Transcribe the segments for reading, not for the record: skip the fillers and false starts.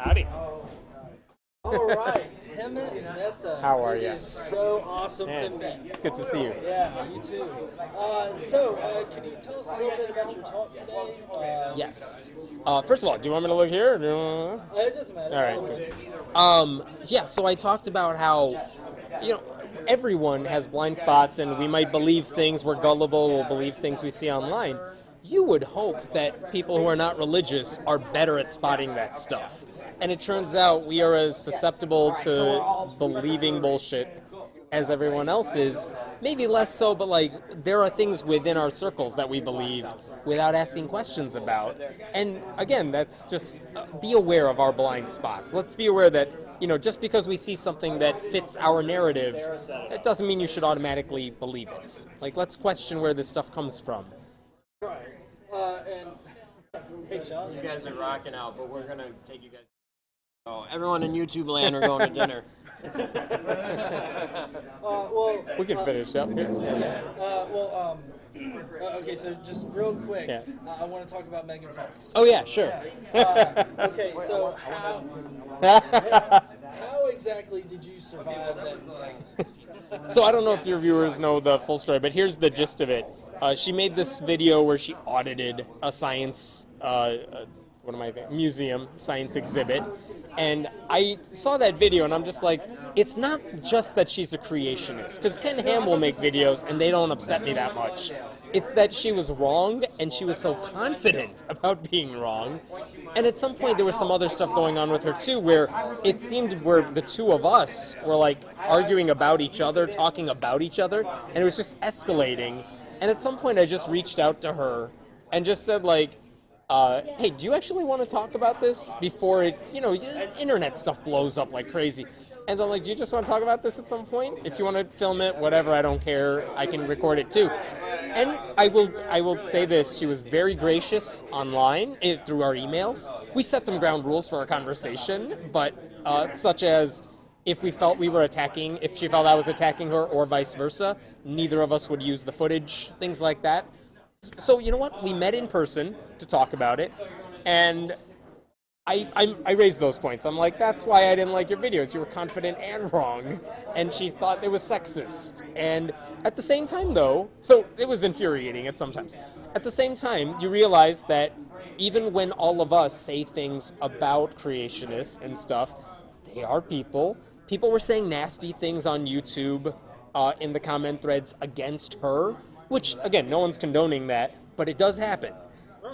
Howdy. All right, Hemant Mehta. How are you? It is so awesome to meet. It's good to see you. Yeah, you too. Can you tell us a little bit about your talk today? Yes. First of all, do you want me to look here? Or do you want It doesn't matter. All right. So I talked about how, everyone has blind spots, and we might believe things. We're gullible. We'll believe things we see online. You would hope that people who are not religious are better at spotting that stuff. And it turns out we are as susceptible to believing bullshit as everyone else is. Maybe less so, but there are things within our circles that we believe without asking questions about. And again, that's just be aware of our blind spots. Let's be aware that, just because we see something that fits our narrative, it doesn't mean you should automatically believe it. Let's question where this stuff comes from. Right. Hey, Sean. You guys are rocking out, but we're going to take you guys. Oh, everyone in YouTube land are going to dinner. We can finish up here. Okay, so just real quick, I want to talk about Megan Fox. Oh, yeah, sure. Okay, so how exactly did you survive that? So I don't know if your viewers know the full story, but here's the gist of it. She made this video where she audited a science museum science exhibit, and I saw that video and I'm just like, it's not just that she's a creationist, because Ken Ham will make videos and they don't upset me that much. It's that she was wrong, and she was so confident about being wrong. And at some point there was some other stuff going on with her too, where it seemed where the two of us were arguing about each other, talking about each other, and it was just escalating. And at some point I just reached out to her and just said hey, do you actually want to talk about this before internet stuff blows up like crazy? And I'm like, do you just want to talk about this at some point? If you want to film it, whatever, I don't care. I can record it too. And I will say this, she was very gracious online through our emails. We set some ground rules for our conversation, but such as if we felt we were attacking, if she felt I was attacking her or vice versa, neither of us would use the footage, things like that. So you know what? We met in person to talk about it, and I raised those points. I'm like, that's why I didn't like your videos. You were confident and wrong, and she thought it was sexist. And at the same time, though, so it was infuriating at sometimes. At the same time, you realize that even when all of us say things about creationists and stuff, they are people. People were saying nasty things on YouTube in the comment threads against her, which, again, no one's condoning that, but it does happen.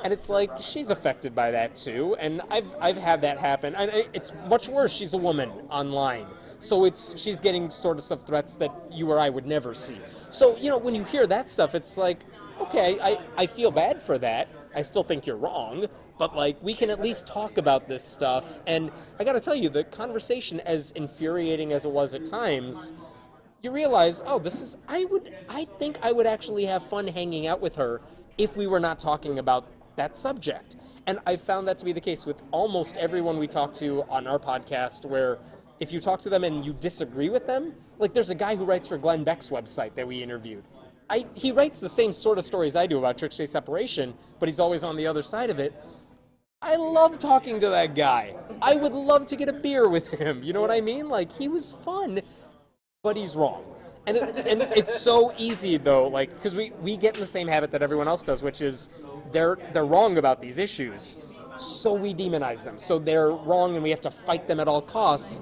And it's like, she's affected by that too, and I've had that happen. And it's much worse, she's a woman online. So she's getting sort of threats that you or I would never see. So, when you hear that stuff, it's like, okay, I feel bad for that. I still think you're wrong, but we can at least talk about this stuff. And I gotta tell you, the conversation, as infuriating as it was at times, you realize, I think I would actually have fun hanging out with her if we were not talking about that subject. And I found that to be the case with almost everyone we talk to on our podcast, where if you talk to them and you disagree with them, there's a guy who writes for Glenn Beck's website that we interviewed. He writes the same sort of stories I do about church-state separation, but he's always on the other side of it. I love talking to that guy. I would love to get a beer with him. You know what I mean? He was fun, but he's wrong. And it's so easy, though, because we get in the same habit that everyone else does, which is they're wrong about these issues, so we demonize them. So they're wrong, and we have to fight them at all costs.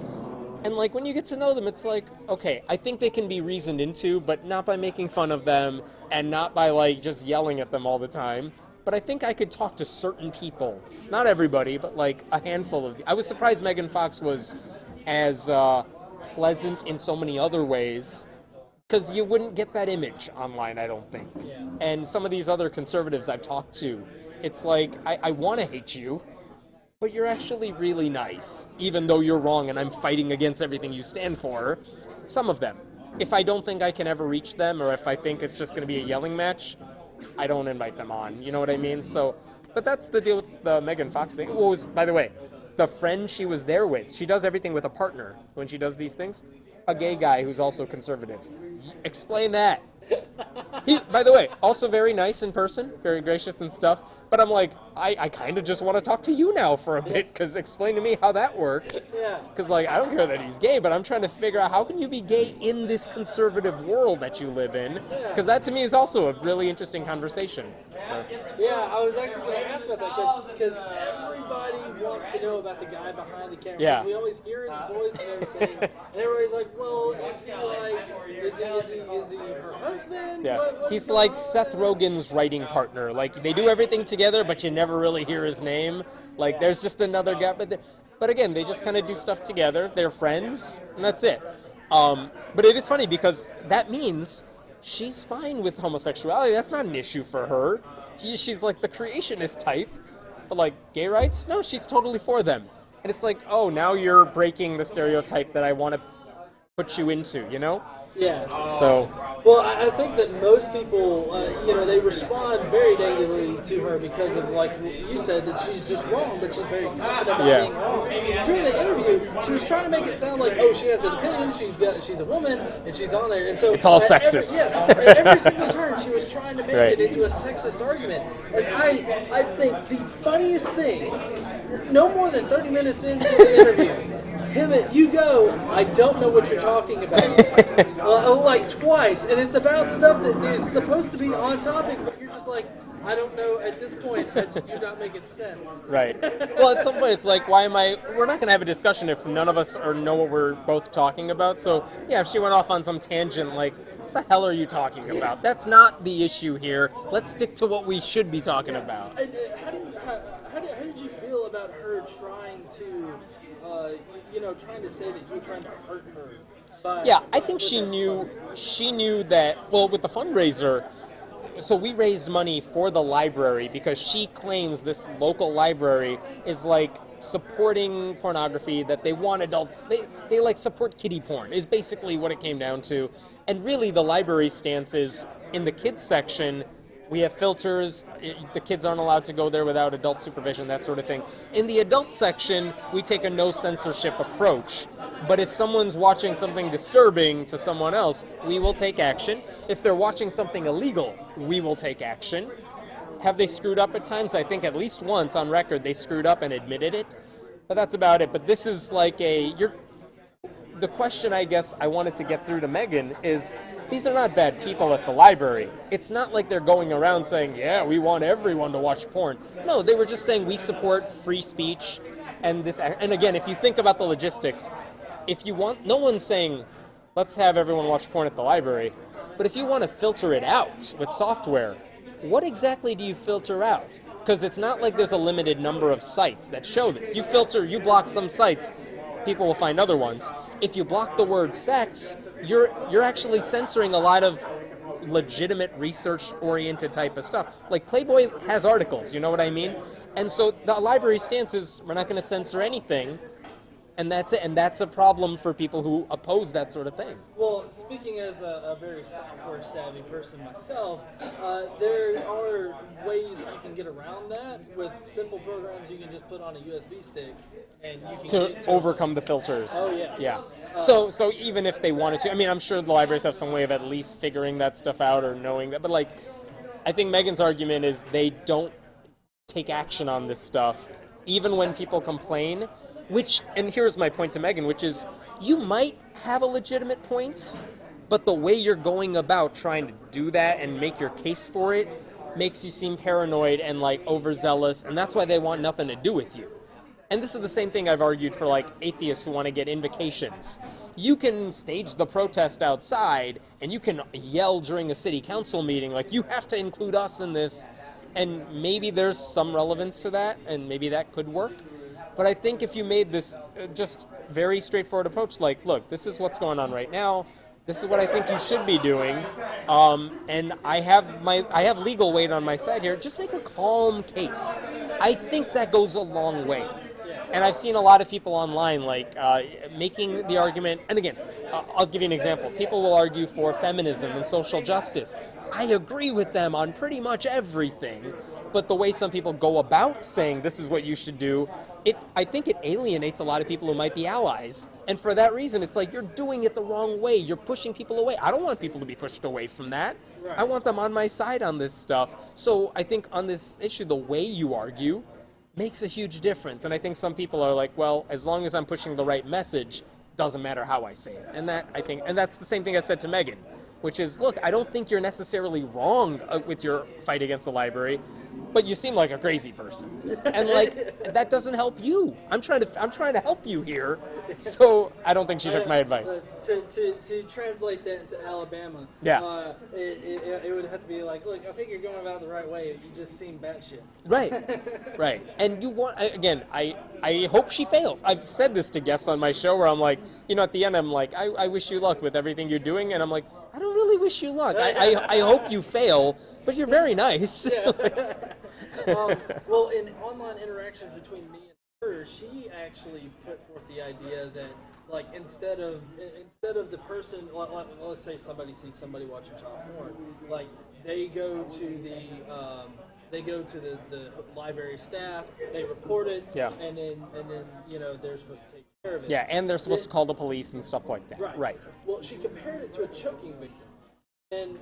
And, when you get to know them, it's okay, I think they can be reasoned into, but not by making fun of them, and not by, just yelling at them all the time. But I think I could talk to certain people. Not everybody, but, a handful of... I was surprised Megan Fox was as pleasant in so many other ways, because you wouldn't get that image online, I don't think. Yeah. And some of these other conservatives I've talked to, it's I want to hate you, but you're actually really nice, even though you're wrong and I'm fighting against everything you stand for. Some of them. If I don't think I can ever reach them, or if I think it's just going to be a yelling match, I don't invite them on. You know what I mean? So, but that's the deal with the Megan Fox thing. What was, by the way, the friend she was there with, she does everything with a partner when she does these things. A gay guy who's also conservative. Explain that. He, by the way, also very nice in person, very gracious and stuff. But I'm like, I kind of just want to talk to you now for a bit, because explain to me how that works. Yeah. Because, like, I don't care that he's gay, but I'm trying to figure out how can you be gay in this conservative world that you live in? Because that to me is also a really interesting conversation. So. Yeah, I was actually going to ask about that because everybody wants to know about the guy behind the camera. Yeah. We always hear his voice and everything, and everybody's like, "Well, is he like? Is he her husband? Yeah, What he's is like going Seth on?" Rogen's writing partner. Like, they do everything together, but you never really hear his name. Like, there's just another guy. But again, they just kind of do stuff together. They're friends, and that's it. But it is funny because that means she's fine with homosexuality. That's not an issue for her. She's like the creationist type. But like gay rights, no, she's totally for them. And it's like, oh, now you're breaking the stereotype that I want to put you into, you know? Yeah. So. Well, I think that most people, they respond very negatively to her because of, like you said, that she's just wrong, but she's very confident about being wrong. During the interview, she was trying to make it sound like, oh, she has an opinion, she's a woman, and she's on there. And so it's all sexist. At every single turn, she was trying to make it into a sexist argument. And I think the funniest thing, no more than 30 minutes into the interview, Hemant, you go, I don't know what you're talking about. Like twice. And it's about stuff that is supposed to be on topic, but you're just like, I don't know at this point, you're not making sense. Right. Well, at some point it's like, we're not going to have a discussion if none of us know what we're both talking about. So, yeah, if she went off on some tangent, like, what the hell are you talking about? That's not the issue here. Let's stick to what we should be talking about. And how did you feel about her trying to, trying to say that you were trying to hurt her? Yeah, I think she knew that, well, with the fundraiser, so we raised money for the library because she claims this local library is like supporting pornography, that they want adults, they like support kiddie porn is basically what it came down to. And really the library stance is in the kids section, we have filters, the kids aren't allowed to go there without adult supervision, that sort of thing. In the adult section, we take a no censorship approach. But if someone's watching something disturbing to someone else, we will take action. If they're watching something illegal, we will take action. Have they screwed up at times? I think at least once on record they screwed up and admitted it. But that's about it. But this is like the question I guess I wanted to get through to Megan is, these are not bad people at the library. It's not like they're going around saying, yeah, we want everyone to watch porn. No, they were just saying we support free speech and this. And again, if you think about the logistics, if you want, no one's saying, let's have everyone watch porn at the library. But if you want to filter it out with software, what exactly do you filter out? Because it's not like there's a limited number of sites that show this. You block some sites, people will find other ones. If you block the word sex, you're actually censoring a lot of legitimate research-oriented type of stuff. Like Playboy has articles, you know what I mean? And so the library stance is, we're not going to censor anything. And that's it, and that's a problem for people who oppose that sort of thing. Well, speaking as a very software-savvy person myself, there are ways you can get around that with simple programs you can just put on a USB stick, and you can to overcome the filters. Oh yeah. Yeah. So even if they wanted to, I mean, I'm sure the libraries have some way of at least figuring that stuff out or knowing that. But like, I think Megan's argument is they don't take action on this stuff, even when people complain. And here's my point to Megan, which is, you might have a legitimate point, but the way you're going about trying to do that and make your case for it makes you seem paranoid and like overzealous, and that's why they want nothing to do with you. And this is the same thing I've argued for like atheists who want to get invocations. You can stage the protest outside, and you can yell during a city council meeting, like, you have to include us in this, and maybe there's some relevance to that, and maybe that could work. But I think if you made this just very straightforward approach, like, look, this is what's going on right now. This is what I think you should be doing. And I have legal weight on my side here. Just make a calm case. I think that goes a long way. And I've seen a lot of people online, like, making the argument. And again, I'll give you an example. People will argue for feminism and social justice. I agree with them on pretty much everything. but the way some people go about saying this is what you should do, I think it alienates a lot of people who might be allies. And for that reason, it's like you're doing it the wrong way. You're pushing people away. I don't want people to be pushed away from that. Right. I want them on my side on this stuff. So I think on this issue, the way you argue makes a huge difference. And I think some people are like, well, as long as I'm pushing the right message, doesn't matter how I say it. And that's the same thing I said to Megan, which is, look, I don't think you're necessarily wrong with your fight against the library, but you seem like a crazy person, and like that doesn't help you. I'm trying to help you here, so I don't think she took my advice. To translate that into Alabama, it would have to be like, look, I think you're going about it the right way. You just seem batshit. Right. And you want, again, I hope she fails. I've said this to guests on my show where I'm like, at the end I'm like, I wish you luck with everything you're doing, and I'm like, I don't really wish you luck. I hope you fail, but you're very nice. Well, in online interactions between me and her, she actually put forth the idea that, like, instead of the person, let's say somebody sees somebody watching child porn, like they go to the library staff, they report it, and then they're supposed to take care of it. Yeah, and they're supposed to call the police and stuff like that. Right. Well, she compared it to a choking victim. And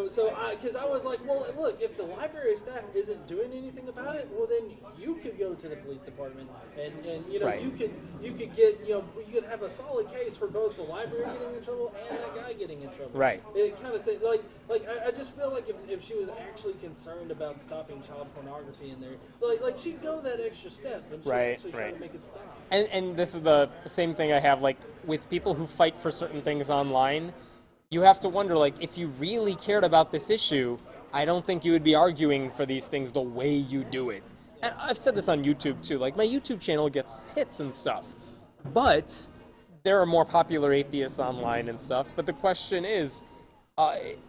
so because I was like, well, look, if the library staff isn't doing anything about it, well, then you could go to the police department, and you could get, you could have a solid case for both the library getting in trouble and that guy getting in trouble. Right. It kind of said, I just feel like if she was actually concerned about stopping child pornography in there, like she'd go that extra step and she'd actually try to make it stop. And this is the same thing I have, like, with people who fight for certain things online. You have to wonder, like, if you really cared about this issue, I don't think you would be arguing for these things the way you do it. And I've said this on YouTube, too. Like, my YouTube channel gets hits and stuff. But there are more popular atheists online and stuff. But the question is,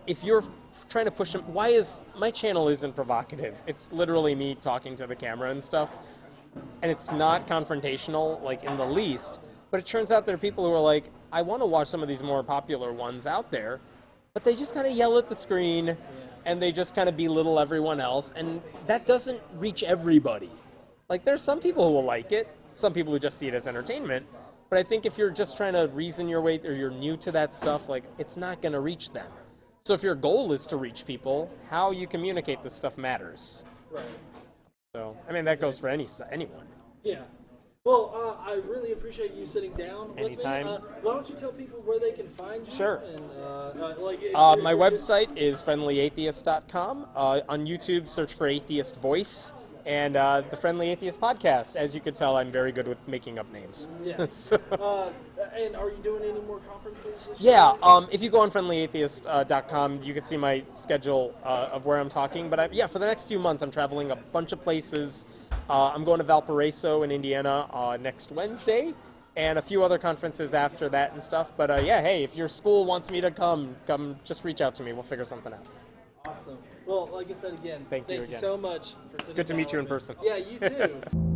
if you're trying to push them, why is my channel isn't provocative? It's literally me talking to the camera and stuff. And it's not confrontational, like, in the least. But it turns out there are people who are like, I want to watch some of these more popular ones out there, but they just kind of yell at the screen, and they just kind of belittle everyone else, and that doesn't reach everybody. Like, there's some people who will like it, some people who just see it as entertainment, but I think if you're just trying to reason your way, or you're new to that stuff, like, it's not going to reach them. So if your goal is to reach people, how you communicate this stuff matters. Right. So, I mean, that goes for anyone. Yeah. Well, I really appreciate you sitting down with Anytime. me. Why don't you tell people where they can find you? Sure. And, my website is friendlyatheist.com. On YouTube, search for Atheist Voice. And the Friendly Atheist Podcast. As you could tell, I'm very good with making up names. Yeah. And are you doing any more conferences this year? Yeah. If you go on friendlyatheist.com, you can see my schedule of where I'm talking. But for the next few months, I'm traveling a bunch of places. I'm going to Valparaiso in Indiana next Wednesday, and a few other conferences after that and stuff. But hey, if your school wants me to come, just reach out to me. We'll figure something out. Awesome. Well, like I said again, thank you so much for sitting It's good to meet you in person. Yeah, you too.